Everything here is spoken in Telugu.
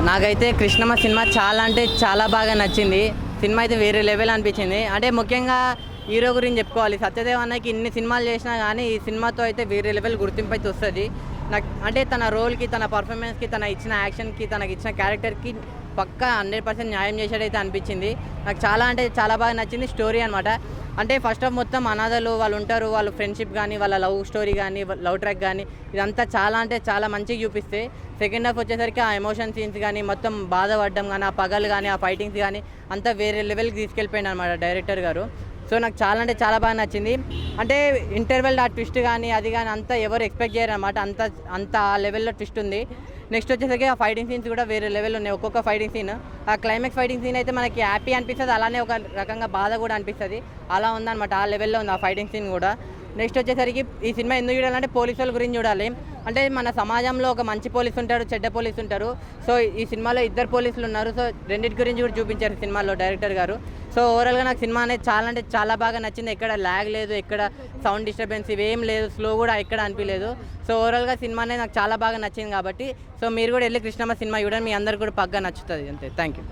నాకైతే కృష్ణమ్మ సినిమా చాలా అంటే చాలా బాగా నచ్చింది. సినిమా అయితే వేరే లెవెల్ అనిపించింది. అంటే ముఖ్యంగా హీరో గురించి చెప్పుకోవాలి. సత్యదేవ్ అన్నకి ఇన్ని సినిమాలు చేసినా కానీ ఈ సినిమాతో అయితే వేరే లెవెల్ గుర్తింపు అయితే వస్తుంది. నాకు అంటే తన రోల్కి, తన పర్ఫార్మెన్స్కి, తన ఇచ్చిన యాక్షన్కి, తనకి ఇచ్చిన క్యారెక్టర్కి పక్కా 100% న్యాయం చేసేటైతే అనిపించింది. నాకు చాలా అంటే చాలా బాగా నచ్చింది స్టోరీ అనమాట. అంటే ఫస్ట్ ఆఫ్ మొత్తం అనాథలు వాళ్ళు ఉంటారు, వాళ్ళ ఫ్రెండ్షిప్ కానీ, వాళ్ళ లవ్ స్టోరీ కానీ, లవ్ ట్రాక్ కానీ ఇదంతా చాలా అంటే చాలా మంచిగా చూపిస్తే, సెకండ్ హాఫ్ వచ్చేసరికి ఆ ఎమోషన్ సీన్స్ కానీ, మొత్తం బాధపడడం కానీ, ఆ పగలు కానీ, ఆ ఫైటింగ్స్ కానీ అంతా వేరే లెవెల్కి తీసుకెళ్ళిపోయింది అనమాట డైరెక్టర్ గారు. సో నాకు చాలా అంటే చాలా బాగా నచ్చింది. అంటే ఇంటర్వెల్ ఆ ట్విస్ట్ కానీ అది కానీ అంతా ఎవరు ఎక్స్పెక్ట్ చేయరు అనమాట. అంత ఆ లెవెల్లో ట్విస్ట్ ఉంది. నెక్స్ట్ వచ్చేసరికి ఆ ఫైటింగ్ సీన్స్ కూడా వేరే లెవెల్ ఉన్నాయి. ఒక్కొక్క ఫైటింగ్ సీన్, ఆ క్లైమాక్స్ ఫైటింగ్ సీన్ అయితే మనకి హ్యాపీ అనిపిస్తుంది, అలానే ఒక రకంగా బాధ కూడా అనిపిస్తుంది. అలా ఉందన్నమాట, ఆ లెవెల్లో ఉంది ఆ ఫైటింగ్ సీన్ కూడా. నెక్స్ట్ వచ్చేసరికి ఈ సినిమా ఎందుకు చూడాలంటే పోలీసు వాళ్ళ గురించి చూడాలి. అంటే మన సమాజంలో ఒక మంచి పోలీసు ఉంటారు, చెడ్డ పోలీసు ఉంటారు. సో ఈ సినిమాలో 2 పోలీసులు ఉన్నారు. సో రెండింటి గురించి కూడా చూపించారు సినిమాలో డైరెక్టర్ గారు. సో ఓవరాల్గా నాకు సినిమా అనేది చాలా అంటే చాలా బాగా నచ్చింది. ఎక్కడ ల్యాగ్ లేదు, ఎక్కడ సౌండ్ డిస్టర్బెన్స్ ఇవేం లేదు, స్లో కూడా ఎక్కడ అనిపించలేదు. సో ఓవరాల్గా సినిమా అనేది నాకు చాలా బాగా నచ్చింది కాబట్టి సో మీరు కూడా వెళ్ళి కృష్ణమ్మ సినిమా చూడండి, మీ అందరు కూడా పక్కా నచ్చుతుంది. అంతే, థ్యాంక్ యూ.